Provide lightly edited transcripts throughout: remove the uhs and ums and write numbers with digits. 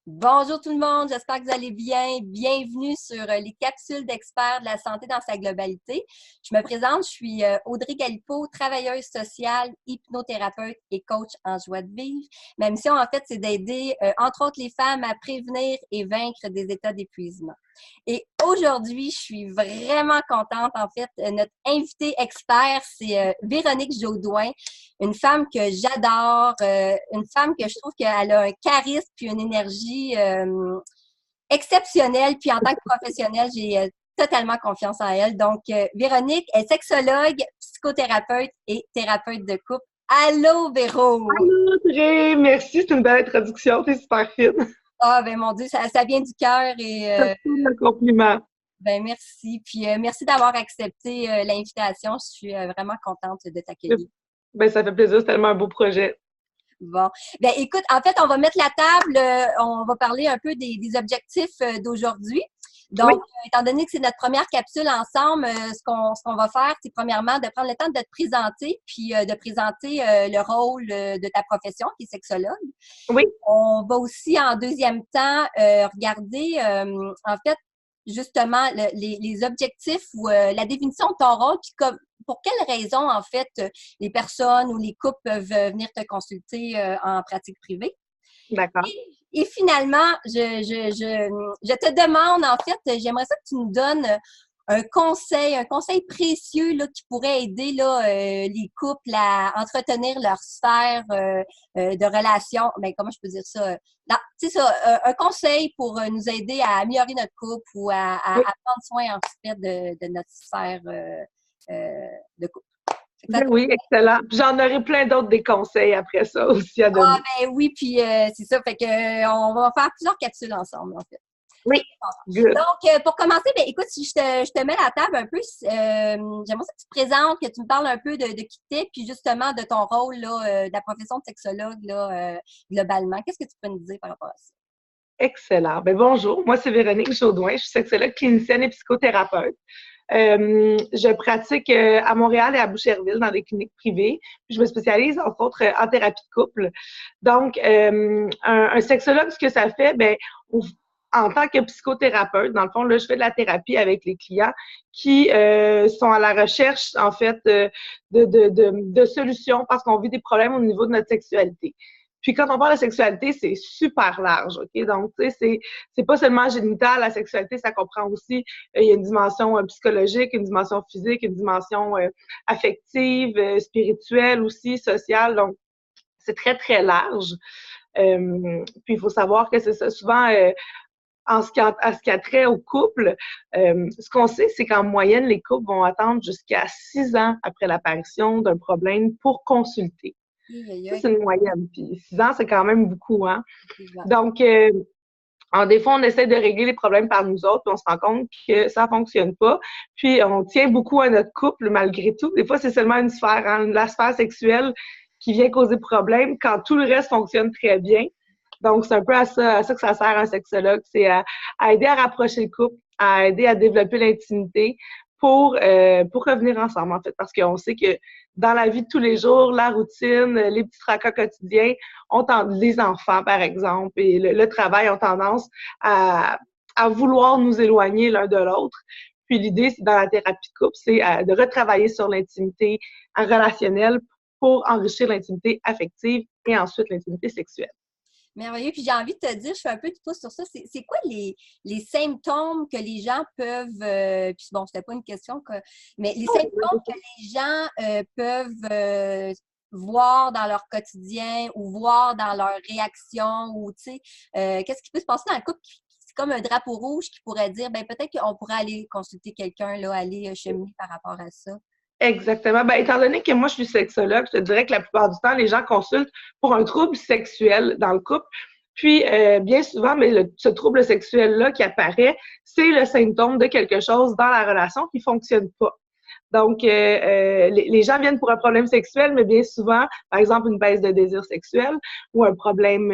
Bonjour tout le monde, j'espère que vous allez bien. Bienvenue sur les capsules d'experts de la santé dans sa globalité. Je me présente, je suis Audrey Galipeau, travailleuse sociale, hypnothérapeute et coach en joie de vivre. Ma mission, en fait, c'est d'aider, entre autres, les femmes à prévenir et vaincre des états d'épuisement. Et aujourd'hui, je suis vraiment contente. En fait, notre invitée expert, c'est Véronique Jaudoin, une femme que j'adore, une femme que je trouve qu'elle a un charisme puis une énergie exceptionnelle. Puis en tant que professionnelle, j'ai totalement confiance en elle. Donc, Véronique est sexologue, psychothérapeute et thérapeute de couple. Allô, Véro! Allô, Audrey! Merci, c'est une belle introduction, t'es super fine. Ah, ben mon Dieu, ça vient du cœur et Merci le compliment. ben merci. Puis merci d'avoir accepté l'invitation. Je suis vraiment contente de t'accueillir. Ben, ça fait plaisir, c'est tellement un beau projet. Bon. Ben écoute, en fait, on va mettre la table, on va parler un peu des objectifs d'aujourd'hui. Oui, Donc, étant donné que c'est notre première capsule ensemble, ce qu'on va faire, c'est premièrement de prendre le temps de te présenter, puis de présenter le rôle de ta profession, qui est sexologue. oui, On va aussi, en deuxième temps, regarder, en fait, justement, les objectifs ou la définition de ton rôle, puis pour quelles raisons, en fait, les personnes ou les couples peuvent venir te consulter en pratique privée. d'accord. Et finalement, je te demande, en fait, j'aimerais ça que tu nous donnes un conseil précieux là, qui pourrait aider là, les couples à entretenir leur sphère de relation. Ben, comment je peux dire ça? Non, c'est ça, un conseil pour nous aider à améliorer notre couple ou à Oui, prendre soin en fait de notre sphère de couple. Fait que ben oui, excellent. Puis j'en aurai plein d'autres des conseils après ça aussi à ah donner. ben oui, puis c'est ça, fait que on va faire plusieurs capsules ensemble, en fait. Oui, good. Donc, pour commencer, ben, écoute, si je te mets la table un peu, j'aimerais ça que tu te présentes, que tu me parles un peu de qui t'es, puis justement de ton rôle, là, de la profession de sexologue, là, globalement. Qu'est-ce que tu peux nous dire par rapport à ça? Excellent. Ben bonjour, moi c'est Véronique Jaudoin, je suis sexologue clinicienne et psychothérapeute. Je pratique à Montréal et à Boucherville dans des cliniques privées. Puis je me spécialise entre autres en thérapie de couple. Donc, un sexologue, ce que ça fait, ben, en tant que psychothérapeute, dans le fond, là, je fais de la thérapie avec les clients qui sont à la recherche, en fait, de solutions parce qu'on vit des problèmes au niveau de notre sexualité. Puis quand on parle de sexualité, c'est super large, OK? Donc, tu sais, c'est pas seulement génital, la sexualité, ça comprend aussi, il y a une dimension psychologique, une dimension physique, une dimension affective, spirituelle aussi, sociale. Donc, c'est très, très large. Puis, il faut savoir que c'est ça. Souvent, à ce qui a trait au couple, ce qu'on sait, c'est qu'en moyenne, les couples vont attendre jusqu'à 6 ans après l'apparition d'un problème pour consulter. Aïe, aïe, Ça, aïe, c'est une moyenne. Puis 6 ans, c'est quand même beaucoup, hein? effectivement. Donc, des fois, on essaie de régler les problèmes par nous autres, puis on se rend compte que ça fonctionne pas. Puis, on tient beaucoup à notre couple malgré tout. Des fois, c'est seulement une sphère, hein, la sphère sexuelle qui vient causer problème quand tout le reste fonctionne très bien. Donc, c'est un peu à ça que ça sert un sexologue, c'est à aider à rapprocher le couple, à aider à développer l'intimité pour revenir ensemble, en fait, parce qu'on sait que dans la vie de tous les jours, la routine, les petits tracas quotidiens, les enfants, par exemple, et le travail ont tendance à vouloir nous éloigner l'un de l'autre. Puis l'idée, c'est dans la thérapie de couple, c'est de retravailler sur l'intimité relationnelle pour enrichir l'intimité affective et ensuite l'intimité sexuelle. Merveilleux. Puis j'ai envie de te dire, je fais un peu de pouce sur ça. C'est quoi les symptômes que les gens peuvent, puis bon, c'était pas une question, mais les symptômes que les gens peuvent voir dans leur quotidien ou voir dans leur réaction ou, tu sais, qu'est-ce qui peut se passer dans le couple? C'est comme un drapeau rouge qui pourrait dire, ben peut-être qu'on pourrait aller consulter quelqu'un, là, aller cheminer par rapport à ça. Exactement. Ben, étant donné que moi, je suis sexologue, je te dirais que la plupart du temps, les gens consultent pour un trouble sexuel dans le couple. Puis, bien souvent, mais ce trouble sexuel-là qui apparaît, c'est le symptôme de quelque chose dans la relation qui fonctionne pas. Donc, les gens viennent pour un problème sexuel, mais bien souvent, par exemple, une baisse de désir sexuel ou un problème,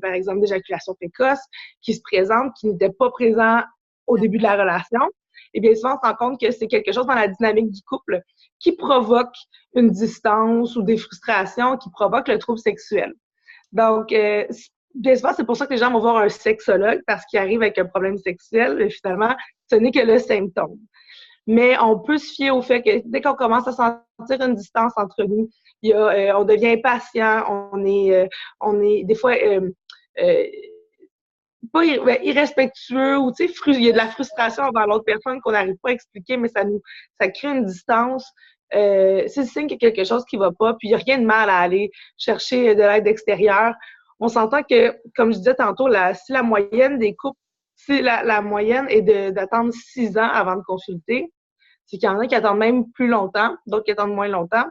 par exemple, d'éjaculation précoce qui se présente, qui n'était pas présent au début de la relation. Et bien souvent, on se rend compte que c'est quelque chose dans la dynamique du couple qui provoque une distance ou des frustrations qui provoquent le trouble sexuel. Donc, bien souvent, c'est pour ça que les gens vont voir un sexologue parce qu'ils arrivent avec un problème sexuel, et finalement, ce n'est que le symptôme. Mais on peut se fier au fait que dès qu'on commence à sentir une distance entre nous, on devient impatient, on est des fois pas irrespectueux ou tu sais, il y a de la frustration envers l'autre personne qu'on n'arrive pas à expliquer, mais ça crée une distance. C'est le signe qu'il y a quelque chose qui va pas, puis il n'y a rien de mal à aller chercher de l'aide extérieure. On s'entend que, comme je disais tantôt, si la moyenne des couples, si la moyenne est d'attendre 6 ans avant de consulter, c'est qu'il y en a qui attendent même plus longtemps, d'autres qui attendent moins longtemps.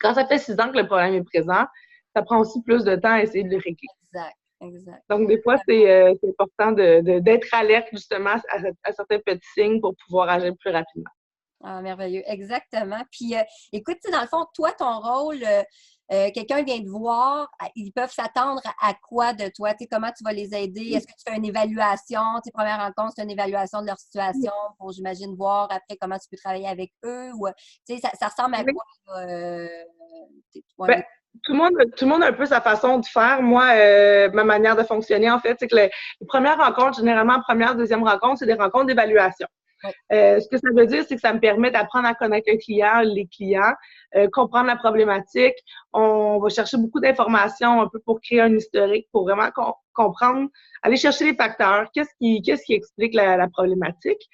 Quand ça fait 6 ans que le problème est présent, ça prend aussi plus de temps à essayer de le régler. Exact. Donc, des fois, c'est important d'être alerte justement à certains petits signes pour pouvoir agir plus rapidement. Ah, merveilleux, exactement. Puis, écoute, dans le fond, toi, ton rôle, quelqu'un vient te voir, ils peuvent s'attendre à quoi de toi? Tu sais, comment tu vas les aider? Est-ce que tu fais une évaluation? Tes premières rencontres, c'est une évaluation de leur situation pour, j'imagine, voir après comment tu peux travailler avec eux? Ou, tu sais, ça ressemble à quoi? Ben, tout le monde a un peu sa façon de faire. Moi, ma manière de fonctionner, en fait, c'est que les premières rencontres, généralement, première, deuxième rencontre, c'est des rencontres d'évaluation. Oui. Ce que ça veut dire, c'est que ça me permet d'apprendre à connaître le client, les clients, comprendre la problématique. On va chercher beaucoup d'informations un peu pour créer un historique, pour vraiment comprendre, aller chercher les facteurs, qu'est-ce qui explique la problématique.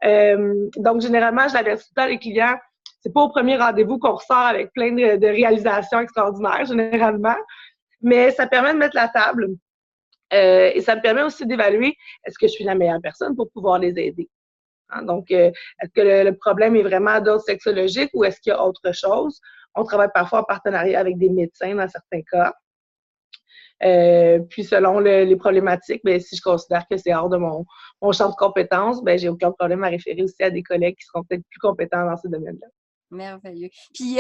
Donc, généralement, je l'avertis tout le temps les clients, c'est pas au premier rendez-vous qu'on ressort avec plein de réalisations extraordinaires, généralement, mais ça permet de mettre la table et ça me permet aussi d'évaluer est-ce que je suis la meilleure personne pour pouvoir les aider. Donc, est-ce que le problème est vraiment d'ordre sexologique ou est-ce qu'il y a autre chose? On travaille parfois en partenariat avec des médecins dans certains cas. Puis, selon les problématiques, bien, si je considère que c'est hors de mon champ de compétences, bien, j'ai aucun problème à référer aussi à des collègues qui seront peut-être plus compétents dans ce domaine-là. Merveilleux. Puis,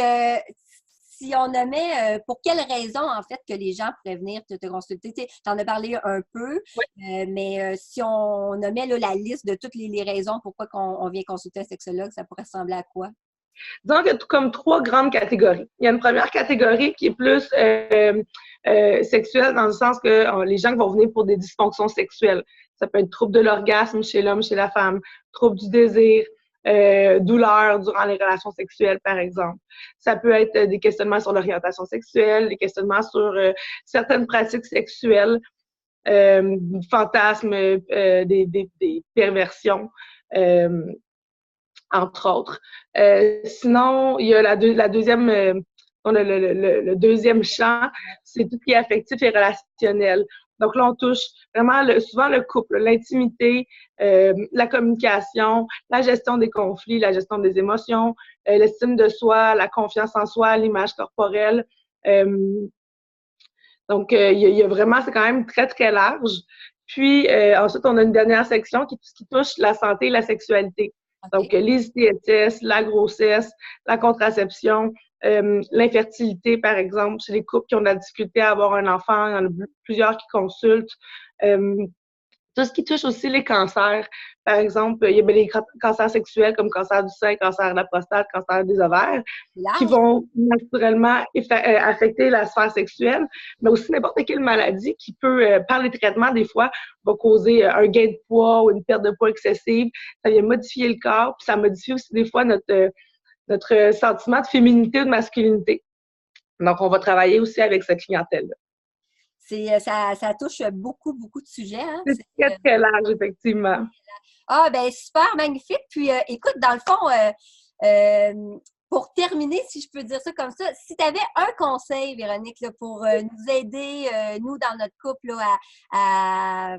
si on nommait, pour quelles raisons, en fait, que les gens pourraient venir te consulter? Tu en as parlé un peu, mais si on nommait là, la liste de toutes les raisons pourquoi on vient consulter un sexologue, ça pourrait ressembler à quoi? Disons qu'il y a comme 3 grandes catégories. Il y a une première catégorie qui est plus sexuelle dans le sens que les gens qui vont venir pour des dysfonctions sexuelles. Ça peut être trouble de l'orgasme chez l'homme, chez la femme, trouble du désir, douleur durant les relations sexuelles, par exemple. Ça peut être des questionnements sur l'orientation sexuelle, des questionnements sur certaines pratiques sexuelles, fantasmes, des perversions. Entre autres. Sinon, il y a le deuxième champ, c'est tout ce qui est affectif et relationnel. Donc là, on touche vraiment souvent le couple, l'intimité, la communication, la gestion des conflits, la gestion des émotions, l'estime de soi, la confiance en soi, l'image corporelle. Donc, il y a vraiment, c'est quand même très, très large. Puis, ensuite, on a une dernière section qui touche la santé et la sexualité. Donc, les ITSS, la grossesse, la contraception, l'infertilité, par exemple, chez les couples qui ont de la difficulté à avoir un enfant, il y en a plusieurs qui consultent. Tout ce qui touche aussi les cancers. Par exemple, il y a les cancers sexuels comme cancer du sein, cancer de la prostate, cancer des ovaires, qui vont naturellement affecter la sphère sexuelle, mais aussi n'importe quelle maladie qui peut, par les traitements, des fois, va causer un gain de poids ou une perte de poids excessive. Ça vient modifier le corps, puis ça modifie aussi des fois notre sentiment de féminité ou de masculinité. Donc, on va travailler aussi avec cette clientèle-là. Ça touche beaucoup, beaucoup de sujets. Hein? C'est très, très large, effectivement. Ah, ben super, magnifique. Puis, écoute, dans le fond, pour terminer, si je peux dire ça comme ça, si tu avais un conseil, Véronique, là, pour nous aider, nous, dans notre couple, là, à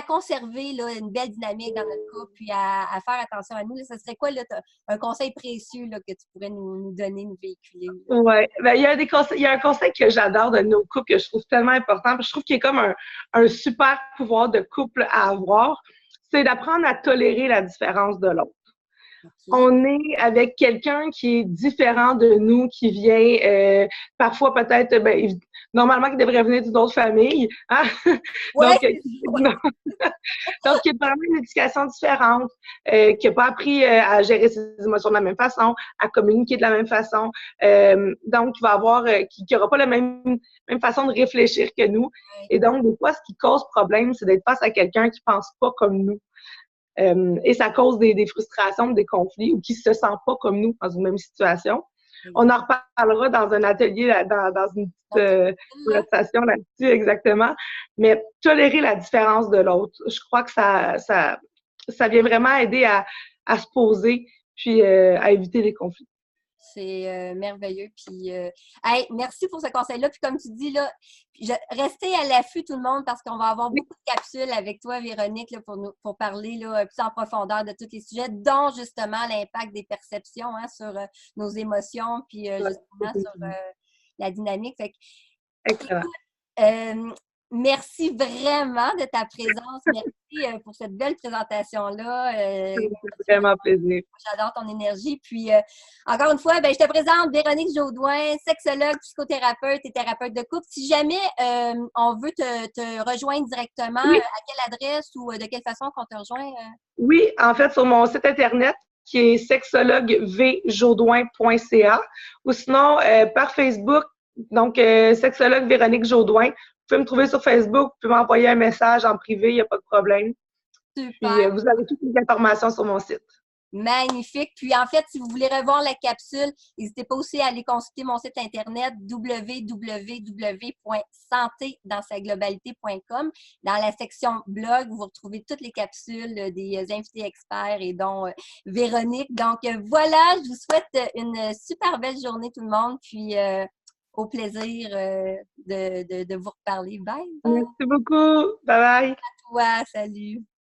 conserver là, une belle dynamique dans notre couple, puis à faire attention à nous, là, ça serait quoi là, un conseil précieux là, que tu pourrais nous donner, nous véhiculer? Oui, ben, il y a un conseil que j'adore de nos couples que je trouve tellement important, parce que je trouve qu'il est comme un super pouvoir de couple à avoir, c'est d'apprendre à tolérer la différence de l'autre. On est avec quelqu'un qui est différent de nous, qui vient parfois peut-être, normalement qui devrait venir d'une autre famille. Hein? Ouais, Donc, donc, il y a vraiment une éducation différente, qui n'a pas appris à gérer ses émotions de la même façon, à communiquer de la même façon. Donc, qui va avoir, qui n'aura pas la même façon de réfléchir que nous. Et donc, des fois, ce qui cause problème, c'est d'être face à quelqu'un qui pense pas comme nous. Et ça cause des frustrations, des conflits, ou qui se sent pas comme nous dans une même situation. On en reparlera dans un atelier, dans une petite conversation là-dessus, exactement. Mais tolérer la différence de l'autre, je crois que ça vient vraiment aider à se poser, puis à éviter les conflits. C'est merveilleux. Puis, hey, merci pour ce conseil-là. Puis, comme tu dis, là, restez à l'affût, tout le monde, parce qu'on va avoir beaucoup de capsules avec toi, Véronique, là, pour parler là, plus en profondeur de tous les sujets, dont justement l'impact des perceptions hein, sur nos émotions, puis justement sur la dynamique. Fait que, excellent. Merci vraiment de ta présence. Merci pour cette belle présentation-là. Ça me fait vraiment plaisir. J'adore ton énergie. Puis, encore une fois, je te présente Véronique Jaudoin, sexologue, psychothérapeute et thérapeute de couple. Si jamais on veut te rejoindre directement, à quelle adresse ou de quelle façon qu'on te rejoint? Oui, en fait, sur mon site Internet, qui est sexologuevjaudoin.ca, ou sinon par Facebook, donc sexologue Véronique Jaudoin. Vous pouvez me trouver sur Facebook, vous pouvez m'envoyer un message en privé, il n'y a pas de problème. Super. Puis vous avez toutes les informations sur mon site. Magnifique. Puis en fait, si vous voulez revoir la capsule, n'hésitez pas aussi à aller consulter mon site internet www.santédansaglobalité.com. Dans la section blog, vous retrouvez toutes les capsules des invités experts et dont Véronique. Donc voilà, je vous souhaite une super belle journée tout le monde. Puis au plaisir de vous reparler. Bye, bye. Merci beaucoup. Bye bye. À toi, salut.